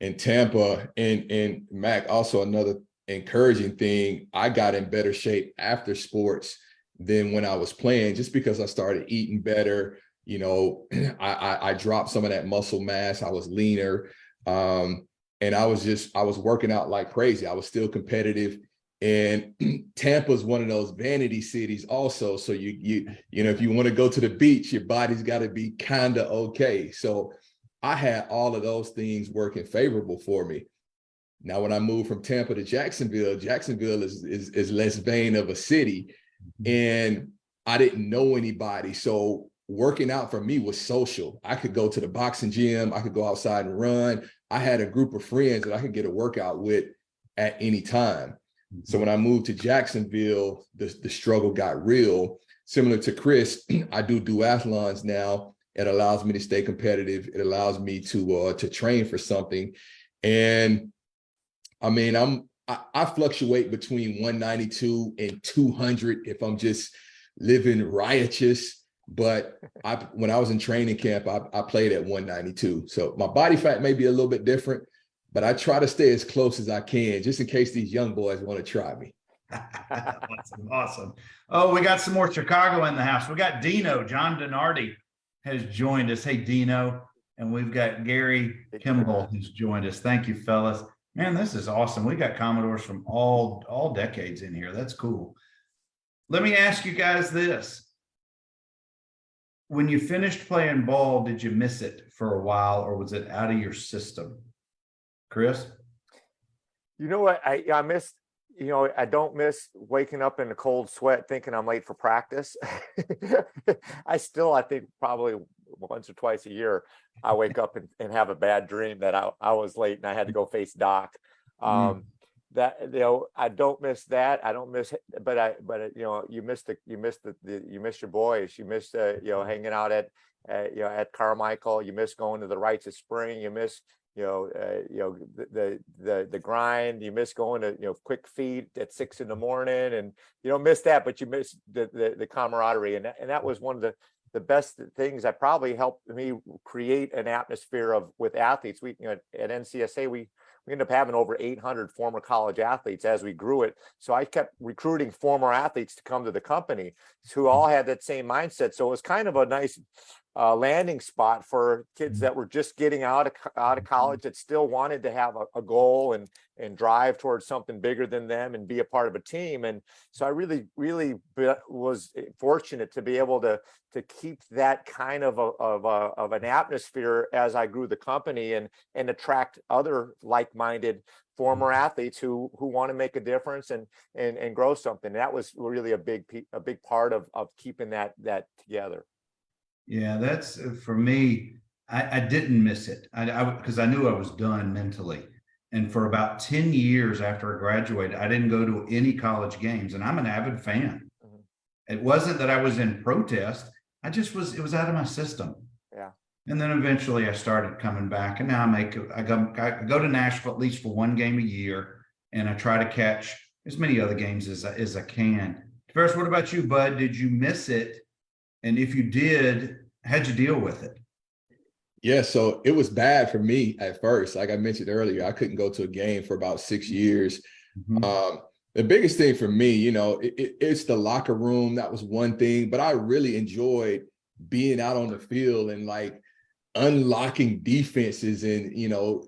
in Tampa. And Mac, also another encouraging thing, I got in better shape after sports than when I was playing, just because I started eating better. You know, I dropped some of that muscle mass. I was leaner. And I was working out like crazy. I was still competitive. And Tampa's one of those vanity cities also. So you know, if you want to go to the beach, your body's got to be kind of okay. So I had all of those things working favorable for me. Now, when I moved from Tampa to Jacksonville, Jacksonville is less vain of a city, and I didn't know anybody. So working out for me was social. I could go to the boxing gym. I could go outside and run. I had a group of friends that I could get a workout with at any time. So when I moved to Jacksonville, the struggle got real. Similar to Chris, I do duathlons now. It allows me to stay competitive. It allows me to train for something. And I mean, I fluctuate between 192 and 200 if I'm just living riotous. But when I was in training camp, I played at 192. So my body fat may be a little bit different, but I try to stay as close as I can, just in case these young boys want to try me. Awesome. Oh, we got some more Chicago in the house. We got Dino. John Donardi has joined us. Hey, Dino. And we've got Gary Kimball who's joined us. Thank you, fellas. Man, this is awesome. We got Commodores from all decades in here. That's cool. Let me ask you guys this. When you finished playing ball, did you miss it for a while, or was it out of your system? Chris? You know what? I miss, you know, I don't miss waking up in a cold sweat thinking I'm late for practice. I think probably once or twice a year, I wake up and have a bad dream that I was late and I had to go face Doc. That, you know, I don't miss that. I don't miss, but you know, you miss your boys. You miss you know, hanging out at you know, at Carmichael. You miss going to the Rites of Spring. You miss, you know, the grind. You miss going to, you know, Quick Feet at 6 a.m. and you don't miss that, but you miss the camaraderie, and that was one of the best things that probably helped me create an atmosphere with athletes. We, you know, at NCSA, we ended up having over 800 former college athletes as we grew it. So I kept recruiting former athletes to come to the company who all had that same mindset. So it was kind of a nice landing spot for kids that were just getting out of college that still wanted to have a goal and drive towards something bigger than them and be a part of a team. And so I really was fortunate to be able to keep that kind of an atmosphere as I grew the company and attract other like-minded former athletes who want to make a difference and grow something. That was really a big part of keeping that together. Yeah, that's for me. I didn't miss it. Because I knew I was done mentally. And for about 10 years after I graduated, I didn't go to any college games, and I'm an avid fan. It wasn't that I was in protest. It was out of my system. Yeah. And then eventually I started coming back, and now I go to Nashville at least for one game a year, and I try to catch as many other games as I can. Tavarus, what about you, bud? Did you miss it? And if you did, how'd you deal with it? Yeah, so it was bad for me at first. Like I mentioned earlier, I couldn't go to a game for about 6 years. The biggest thing for me, you know, it's the locker room. That was one thing, but I really enjoyed being out on the field and like unlocking defenses and, you know,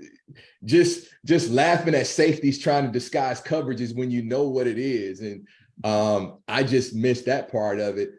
just laughing at safeties trying to disguise coverages when you know what it is. And I just missed that part of it.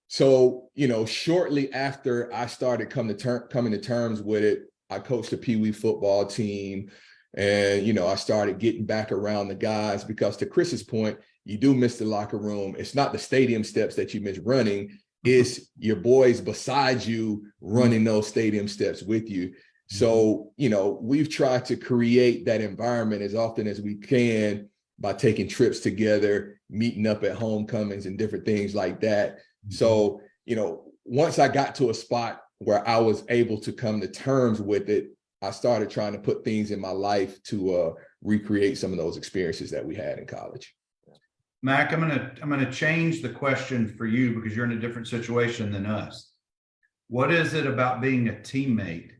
So, you know, shortly after I started coming to terms with it, I coached a Pee Wee football team. And, you know, I started getting back around the guys because, to Chris's point, you do miss the locker room. It's not the stadium steps that you miss running. It's your boys beside you running those stadium steps with you. So, you know, we've tried to create that environment as often as we can by taking trips together, meeting up at homecomings and different things like that. So, you know, once I got to a spot where I was able to come to terms with it, I started trying to put things in my life to recreate some of those experiences that we had in college. Mac, I'm gonna change the question for you because you're in a different situation than us. What is it about being a teammate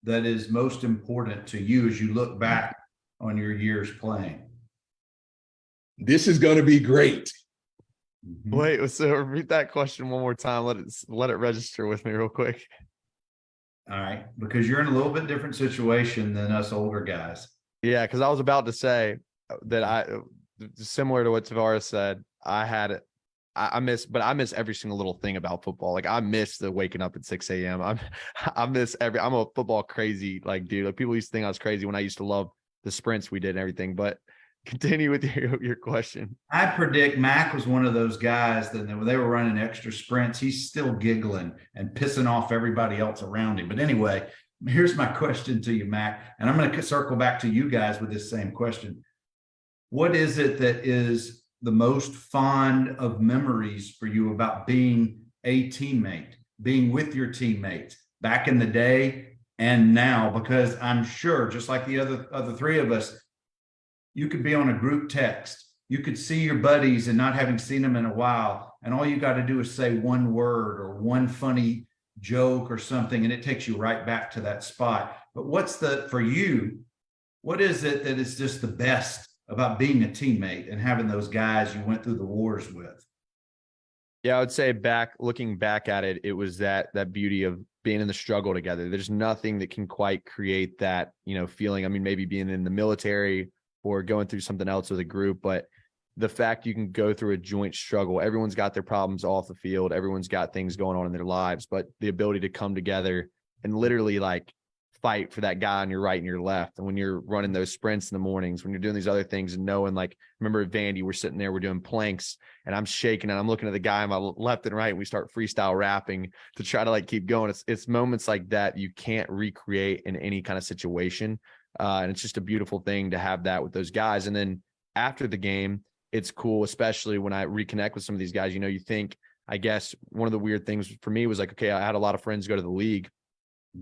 that is most important to you as you look back on your years playing? This is going to be great. Mhm. Wait, so repeat that question one more time. Let it register with me real quick. All right, because you're in a little bit different situation than us older guys. Yeah, because I was about to say that similar to what Tavarus said, I miss every single little thing about football. Like I miss the waking up at 6 a.m. I'm a football crazy like dude. Like people used to think I was crazy when I used to love the sprints we did and everything. But continue with your question. I predict Mac was one of those guys that when they were running extra sprints, he's still giggling and pissing off everybody else around him. But anyway, here's my question to you, Mac, and I'm going to circle back to you guys with this same question. What is it that is the most fond of memories for you about being a teammate, being with your teammates back in the day and now? Because I'm sure, just like the other three of us, you could be on a group text. You could see your buddies and not having seen them in a while. And all you got to do is say one word or one funny joke or something, and it takes you right back to that spot. But for you, what is it that is just the best about being a teammate and having those guys you went through the wars with? Yeah, I would say looking back at it, it was that beauty of being in the struggle together. There's nothing that can quite create that, feeling. I mean, maybe being in the military or going through something else with a group, but the fact you can go through a joint struggle, everyone's got their problems off the field, everyone's got things going on in their lives, but the ability to come together and literally like fight for that guy on your right and your left. And when you're running those sprints in the mornings, when you're doing these other things and knowing, like, remember at Vandy, we're sitting there, we're doing planks and I'm shaking and I'm looking at the guy on my left and right, and we start freestyle rapping to try to like keep going. It's moments like that you can't recreate in any kind of situation. And it's just a beautiful thing to have that with those guys. And then after the game, it's cool, especially when I reconnect with some of these guys. You think, I guess one of the weird things for me was like, okay, I had a lot of friends go to the league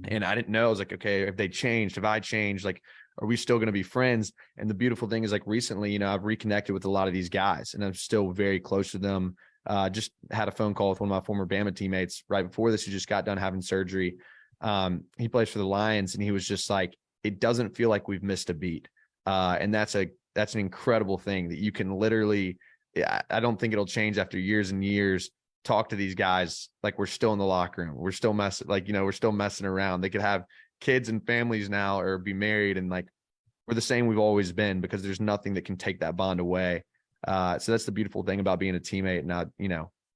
and I didn't know. I was like, okay, if they changed, if I changed, like, are we still going to be friends? And the beautiful thing is like recently, I've reconnected with a lot of these guys and I'm still very close to them. Just had a phone call with one of my former Bama teammates right before this, who just got done having surgery. He plays for the Lions and he was just like, it doesn't feel like we've missed a beat. And that's an incredible thing that you can literally, I don't think it'll change after years and years, talk to these guys like we're still in the locker room. We're still we're still messing around. They could have kids and families now or be married, and like we're the same we've always been, because there's nothing that can take that bond away. So that's the beautiful thing about being a teammate, and not,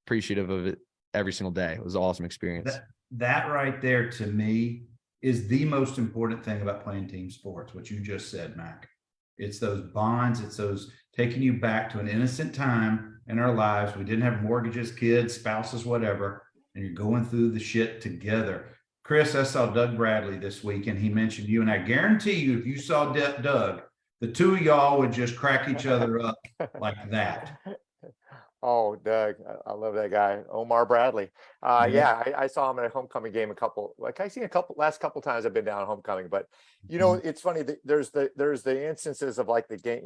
appreciative of it every single day. It was an awesome experience. That right there to me is the most important thing about playing team sports, what you just said, Mac. It's those bonds. It's those taking you back to an innocent time in our lives. We didn't have mortgages, kids, spouses, whatever, and you're going through the shit together. Chris, I saw Doug Bradley this week, and he mentioned you, and I guarantee you, if you saw Doug, the two of y'all would just crack each other up like that. Oh, Doug, I love that guy, Omar Bradley. Yeah, I saw him at a homecoming game I seen last couple times I've been down at homecoming, but it's funny that there's the instances of like the game.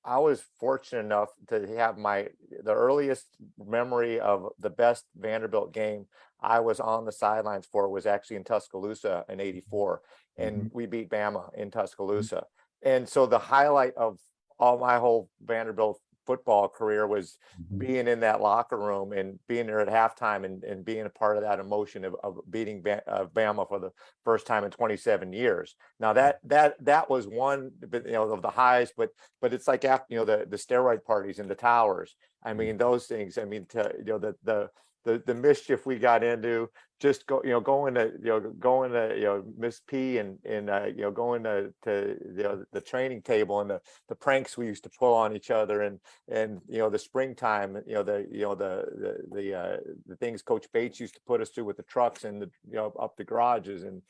I was fortunate enough to have the earliest memory of the best Vanderbilt game I was on the sidelines for was actually in Tuscaloosa in '84, and we beat Bama in Tuscaloosa. And so the highlight of all my whole Vanderbilt football career was being in that locker room and being there at halftime and being a part of that emotion of beating Bama for the first time in 27 years. Now that was one, of the highs, but it's like after, the steroid parties in the towers. I mean, those things, I mean, the mischief we got into, just going to Miss P and going to the training table, and the pranks we used to pull on each other, and the springtime, the things Coach Bates used to put us through with the trucks and up the garages, and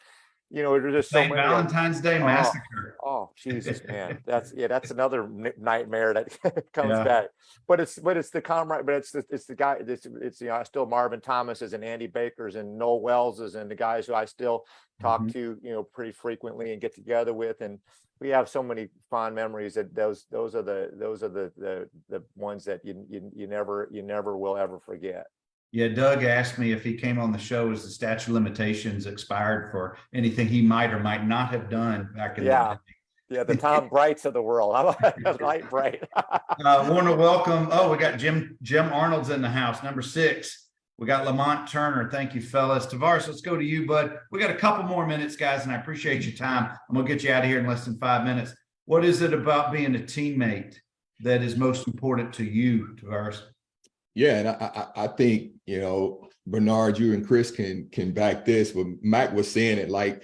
there's just so St. many of 'em. Valentine's Day Oh, Massacre. oh, Jesus, man. That's another nightmare that comes Yeah. back. But it's the comrade, but it's the guy, it's I still Marvin Thomas's and Andy Baker's and Noel Wells's and the guys who I still talk Mhm. to, pretty frequently and get together with. And we have so many fond memories that those are the ones that you never will ever forget. Yeah, Doug asked me if he came on the show as the statute of limitations expired for anything he might or might not have done back in the Yeah. day. Yeah, the Tom Brights of the world. I like Light Bright. Want to welcome, we got Jim Arnold's in the house, number 6. We got Lamont Turner. Thank you, fellas. Tavarus, let's go to you, bud. We got a couple more minutes, guys, and I appreciate your time. I'm going to get you out of here in less than 5 minutes. What is it about being a teammate that is most important to you, Tavarus? Yeah, and I think, Bernard, you and Chris can back this, but Mac was saying it like,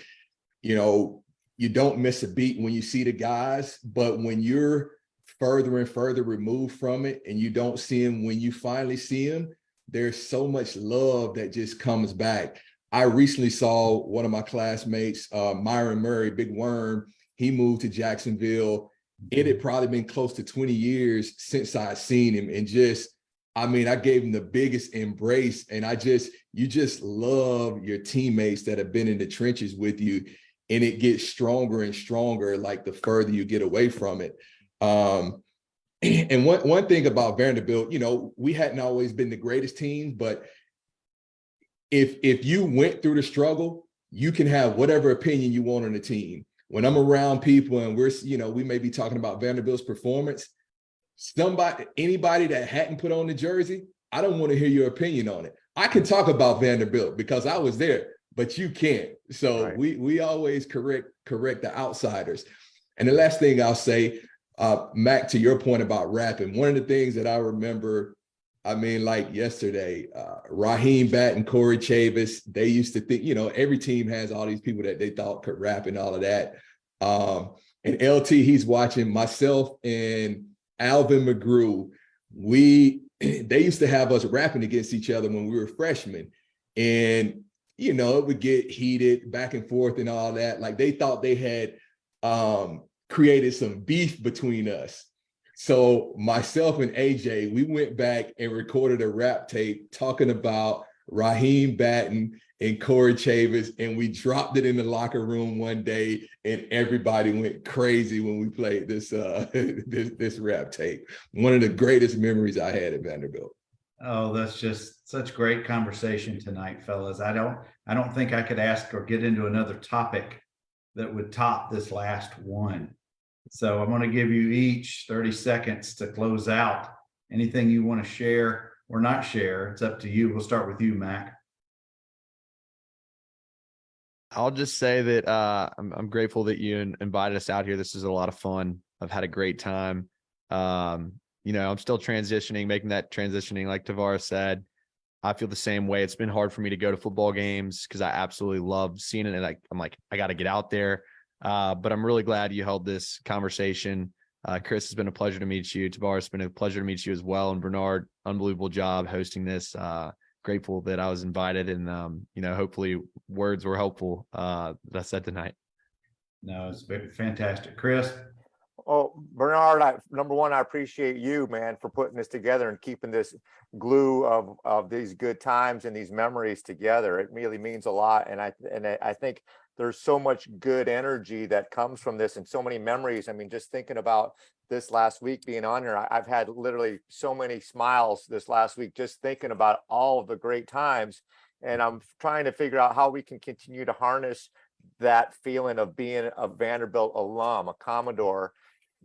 you don't miss a beat when you see the guys, but when you're further and further removed from it and you don't see them, when you finally see them, there's so much love that just comes back. I recently saw one of my classmates, Myron Murray, Big Worm. He moved to Jacksonville. It had probably been close to 20 years since I'd seen him, and I gave him the biggest embrace, and you just love your teammates that have been in the trenches with you, and it gets stronger and stronger like the further you get away from it. And one thing about Vanderbilt, we hadn't always been the greatest team, but if you went through the struggle, you can have whatever opinion you want on the team. When I'm around people and we may be talking about Vanderbilt's performance, anybody that hadn't put on the jersey, I don't want to hear your opinion on it. I can talk about Vanderbilt because I was there, but you can't. So Right. we always correct the outsiders. And the last thing I'll say, Mac, to your point about rapping, one of the things that I remember, like yesterday, Raheem Batt and Corey Chavis, they used to think, every team has all these people that they thought could rap and all of that. And LT, he's watching myself and Alvin McGrew. They used to have us rapping against each other when we were freshmen. And, it would get heated back and forth and all that. Like they thought they had created some beef between us. So myself and AJ, we went back and recorded a rap tape talking about Raheem Batten and Corey Chavis, and we dropped it in the locker room one day, and everybody went crazy when we played this this rap tape. One of the greatest memories I had at Vanderbilt. Oh, that's just such great conversation tonight, fellas. I don't think I could ask or get into another topic that would top this last one. So I'm going to give you each 30 seconds to close out. Anything you want to share or not share, it's up to you. We'll start with you, Mac. I'll just say that I'm grateful that you invited us out here. This is a lot of fun. I've had a great time. I'm still transitioning, making that transitioning, like Tavarus said. I feel the same way. It's been hard for me to go to football games because I absolutely love seeing it. And I'm like, I got to get out there. But I'm really glad you held this conversation. Chris, it's been a pleasure to meet you. Tavarus, it's been a pleasure to meet you as well. And Bernard, unbelievable job hosting this. Grateful that I was invited, and hopefully words were helpful that I said tonight. No, it's fantastic. Chris? Oh, Bernard, number one, I appreciate you, man, for putting this together and keeping this glue of these good times and these memories together. It really means a lot. And I think there's so much good energy that comes from this and so many memories. Just thinking about this last week being on here, I've had literally so many smiles this last week, just thinking about all of the great times. And I'm trying to figure out how we can continue to harness that feeling of being a Vanderbilt alum, a Commodore,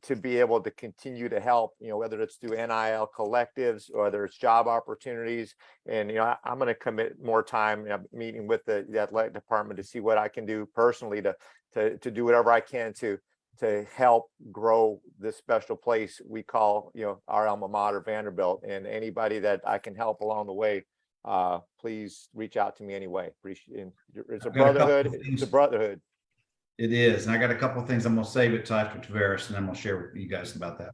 to be able to continue to help, whether it's through NIL collectives or whether it's job opportunities. And, I'm going to commit more time meeting with the athletic department to see what I can do personally to do whatever I can to help grow this special place we call, our alma mater, Vanderbilt. And anybody that I can help along the way, please reach out to me anyway. Appreciate it. It's a brotherhood. It's a brotherhood. It is. And I got a couple of things. I'm going to save it till after Tavarus, and then we'll share with you guys about that.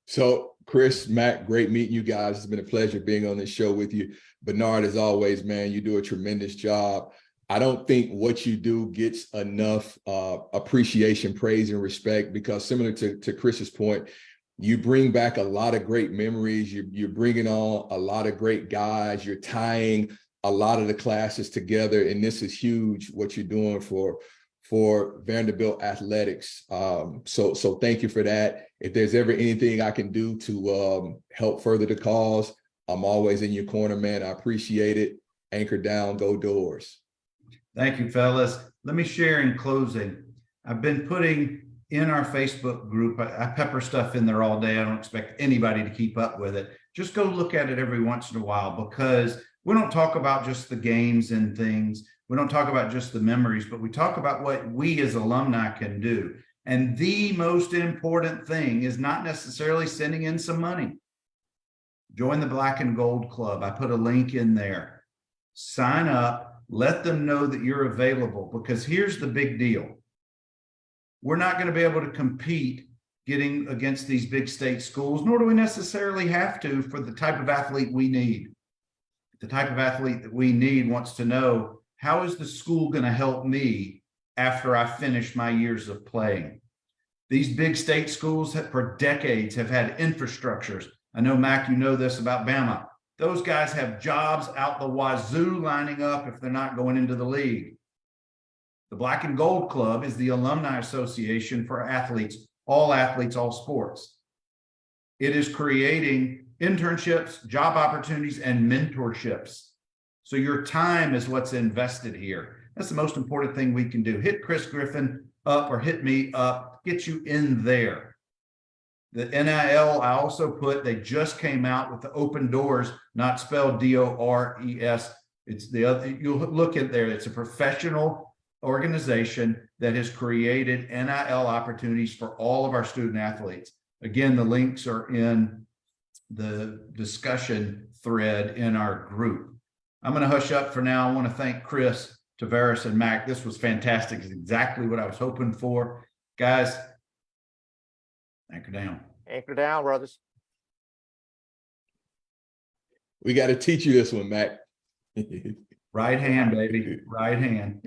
So Chris, Matt, great meeting you guys. It's been a pleasure being on this show with you. Bernard, as always, man, you do a tremendous job. I don't think what you do gets enough appreciation, praise, and respect, because similar to Chris's point, you bring back a lot of great memories. You're bringing on a lot of great guys. You're tying a lot of the classes together, and this is huge what you're doing for Vanderbilt athletics. So thank you for that. If there's ever anything I can do to help further the cause, I'm always in your corner, man. I appreciate it. Anchor down, go Doors. Thank you, fellas. Let me share in closing. I've been putting in our Facebook group, I pepper stuff in there all day. I don't expect anybody to keep up with it. Just go look at it every once in a while, because we don't talk about just the games and things. We don't talk about just the memories, but we talk about what we as alumni can do. And the most important thing is not necessarily sending in some money. Join the Black and Gold Club. I put a link in there. Sign up. Let them know that you're available, because here's the big deal. We're not going to be able to compete getting against these big state schools, nor do we necessarily have to for the type of athlete we need. The type of athlete that we need wants to know, how is the school going to help me after I finish my years of playing? These big state schools for decades have had infrastructures. I know, Mac, you know this about Bama. Those guys have jobs out the wazoo lining up if they're not going into the league. The Black and Gold Club is the alumni association for athletes, all sports. It is creating internships, job opportunities, and mentorships. So your time is what's invested here. That's the most important thing we can do. Hit Chris Griffin up or hit me up, get you in there. The NIL, I also put, they just came out with the Open Doors, not spelled DORES. It's the other, you'll look at there. It's a professional organization that has created NIL opportunities for all of our student athletes. Again, the links are in the discussion thread in our group. I'm going to hush up for now. I want to thank Chris, Tavarus, and Mac. This was fantastic. It's exactly what I was hoping for. Guys, anchor down. Anchor down, brothers. We got to teach you this one, Mac. Right hand, baby. Right hand.